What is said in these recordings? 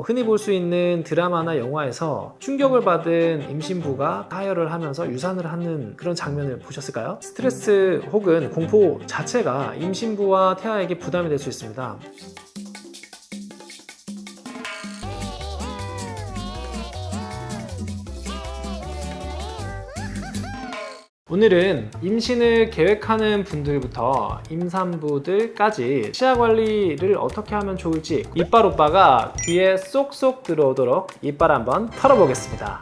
흔히 볼 수 있는 드라마나 영화에서 충격을 받은 임신부가 하혈을 하면서 유산을 하는 그런 장면을 보셨을까요? 스트레스 혹은 공포 자체가 임신부와 태아에게 부담이 될 수 있습니다. 오늘은 임신을 계획하는 분들부터 임산부들까지 치아 관리를 어떻게 하면 좋을지 이빨 오빠가 귀에 쏙쏙 들어오도록 이빨 한번 털어보겠습니다.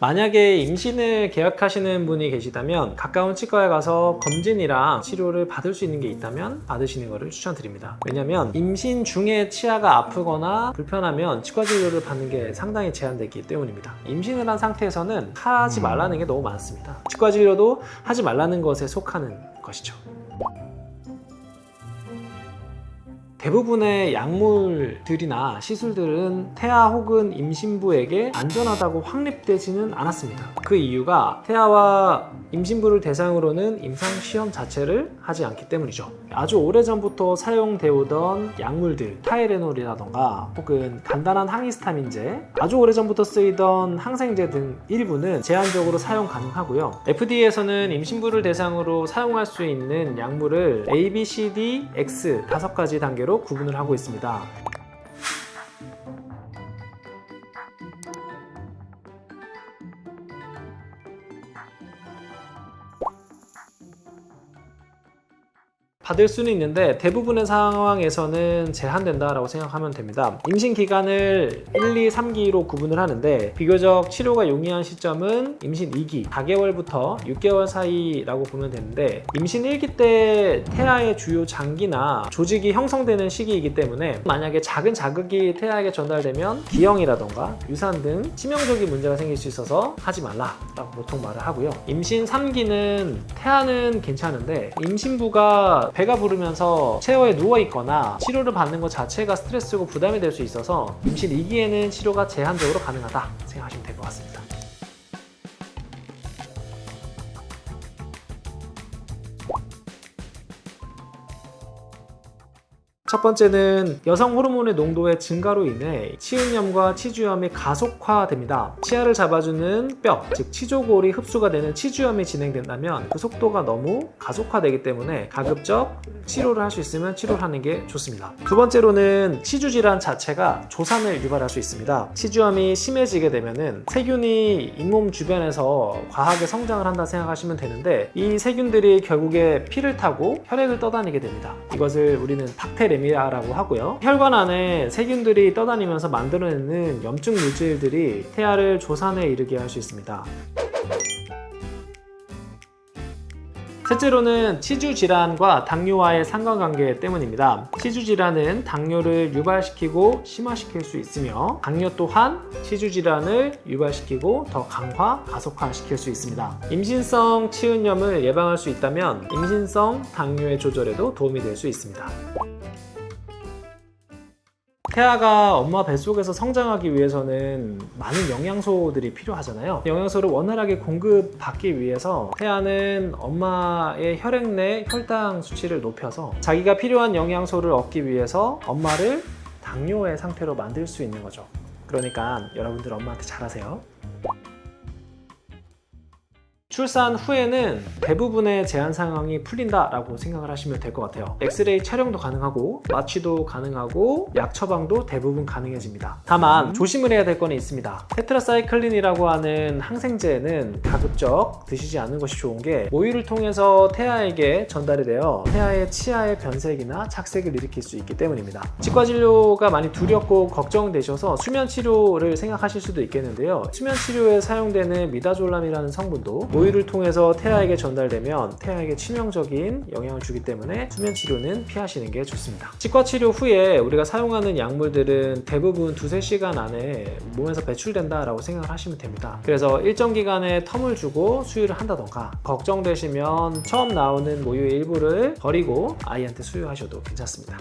만약에 임신을 계획하시는 분이 계시다면 가까운 치과에 가서 검진이랑 치료를 받을 수 있는 게 있다면 받으시는 것을 추천드립니다. 왜냐면 임신 중에 치아가 아프거나 불편하면 치과 진료를 받는 게 상당히 제한되기 때문입니다. 임신을 한 상태에서는 하지 말라는 게 너무 많습니다. 치과 진료도 하지 말라는 것에 속하는 것이죠. 대부분의 약물들이나 시술들은 태아 혹은 임신부에게 안전하다고 확립되지는 않았습니다. 그 이유가 태아와 임신부를 대상으로는 임상시험 자체를 하지 않기 때문이죠. 아주 오래전부터 사용되어 오던 약물들, 타이레놀이라던가 혹은 간단한 항히스타민제, 아주 오래전부터 쓰이던 항생제 등 일부는 제한적으로 사용 가능하고요. FDA에서는 임신부를 대상으로 사용할 수 있는 약물을 A, B, C, D, X 5가지 단계로 구분을 하고 있습니다. 받을 수는 있는데 대부분의 상황에서는 제한된다라고 생각하면 됩니다. 임신 기간을 1, 2, 3기로 구분을 하는데 비교적 치료가 용이한 시점은 임신 2기, 4개월부터 6개월 사이라고 보면 되는데 임신 1기 때 태아의 주요 장기나 조직이 형성되는 시기이기 때문에 만약에 작은 자극이 태아에게 전달되면 기형이라던가 유산 등 치명적인 문제가 생길 수 있어서 하지 말라라고 보통 말을 하고요. 임신 3기는 태아는 괜찮은데 임신부가 배가 부르면서 체어에 누워있거나 치료를 받는 것 자체가 스트레스고 부담이 될 수 있어서 임신 2기에는 치료가 제한적으로 가능하다 생각하시면 될 것 같습니다. 첫 번째는 여성 호르몬의 농도의 증가로 인해 치은염과 치주염이 가속화됩니다. 치아를 잡아주는 뼈, 즉 치조골이 흡수가 되는 치주염이 진행된다면 그 속도가 너무 가속화되기 때문에 가급적 치료를 할 수 있으면 치료를 하는 게 좋습니다. 두 번째로는 치주 질환 자체가 조산을 유발할 수 있습니다. 치주염이 심해지게 되면은 세균이 잇몸 주변에서 과하게 성장을 한다 생각하시면 되는데 이 세균들이 결국에 피를 타고 혈액을 떠다니게 됩니다. 이것을 우리는 박테레미아라고 하고요. 혈관 안에 세균들이 떠다니면서 만들어내는 염증 물질들이 태아를 조산에 이르게 할 수 있습니다. 셋째로는 치주 질환과 당뇨와의 상관관계 때문입니다. 치주 질환은 당뇨를 유발시키고 심화시킬 수 있으며 당뇨 또한 치주 질환을 유발시키고 더 강화, 가속화시킬 수 있습니다. 임신성 치은염을 예방할 수 있다면 임신성 당뇨의 조절에도 도움이 될 수 있습니다. 태아가 엄마 뱃속에서 성장하기 위해서는 많은 영양소들이 필요하잖아요. 영양소를 원활하게 공급받기 위해서 태아는 엄마의 혈액 내 혈당 수치를 높여서 자기가 필요한 영양소를 얻기 위해서 엄마를 당뇨의 상태로 만들 수 있는 거죠. 그러니까 여러분들 엄마한테 잘하세요. 출산 후에는 대부분의 제한 상황이 풀린다라고 생각을 하시면 될 것 같아요. 엑스레이 촬영도 가능하고 마취도 가능하고 약 처방도 대부분 가능해집니다. 다만 조심을 해야 될 거는 있습니다. 테트라사이클린이라고 하는 항생제는 가급적 드시지 않는 것이 좋은 게 모유를 통해서 태아에게 전달이 되어 태아의 치아의 변색이나 착색을 일으킬 수 있기 때문입니다. 치과 진료가 많이 두렵고 걱정되셔서 수면 치료를 생각하실 수도 있겠는데요. 수면 치료에 사용되는 미다졸람이라는 성분도 모유를 통해서 태아에게 전달되면 태아에게 치명적인 영향을 주기 때문에 수면 치료는 피하시는 게 좋습니다. 치과 치료 후에 우리가 사용하는 약물들은 대부분 2-3시간 안에 몸에서 배출된다라고 생각을 하시면 됩니다. 그래서 일정 기간의 텀을 주고 수유를 한다던가 걱정되시면 처음 나오는 모유의 일부를 버리고 아이한테 수유하셔도 괜찮습니다.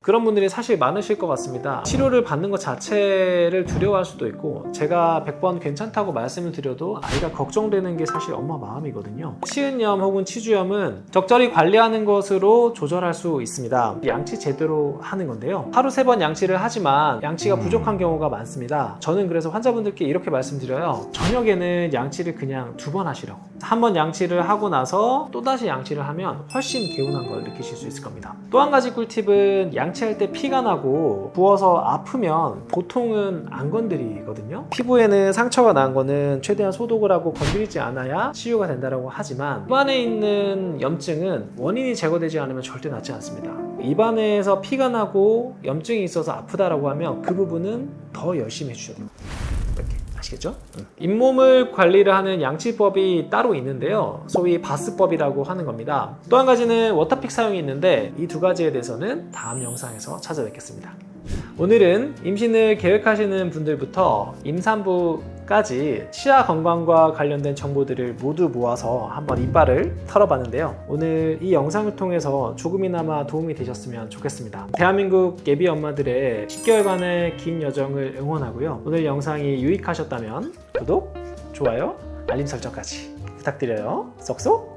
그런 분들이 사실 많으실 것 같습니다. 치료를 받는 것 자체를 두려워할 수도 있고, 제가 100번 괜찮다고 말씀을 드려도 아이가 걱정되는 게 사실 엄마 마음이거든요. 치은염 혹은 치주염은 적절히 관리하는 것으로 조절할 수 있습니다. 양치 제대로 하는 건데요. 하루 3번 양치를 하지만 양치가 부족한 경우가 많습니다. 저는 그래서 환자분들께 이렇게 말씀드려요. 저녁에는 양치를 그냥 2번 하시라고. 한번 양치를 하고 나서 또다시 양치를 하면 훨씬 개운한 걸 느끼실 수 있을 겁니다. 또 한 가지 꿀팁은 양치할 때 피가 나고 부어서 아프면 보통은 안 건드리거든요. 피부에는 상처가 난 거는 최대한 소독을 하고 건드리지 않아야 치유가 된다고 하지만 입안에 있는 염증은 원인이 제거되지 않으면 절대 낫지 않습니다. 입안에서 피가 나고 염증이 있어서 아프다라고 하면 그 부분은 더 열심히 해주셔야 돼요. 이렇게 아시겠죠? 잇몸을 관리를 하는 양치법이 따로 있는데요. 소위 바스법이라고 하는 겁니다. 또 한 가지는 워터픽 사용이 있는데 이 2가지에 대해서는 다음 영상에서 찾아뵙겠습니다. 오늘은 임신을 계획하시는 분들부터 임산부까지 치아 건강과 관련된 정보들을 모두 모아서 한번 이빨을 털어봤는데요. 오늘 이 영상을 통해서 조금이나마 도움이 되셨으면 좋겠습니다. 대한민국 예비 엄마들의 10개월간의 긴 여정을 응원하고요. 오늘 영상이 유익하셨다면 구독, 좋아요, 알림 설정까지 부탁드려요. 쏙쏙!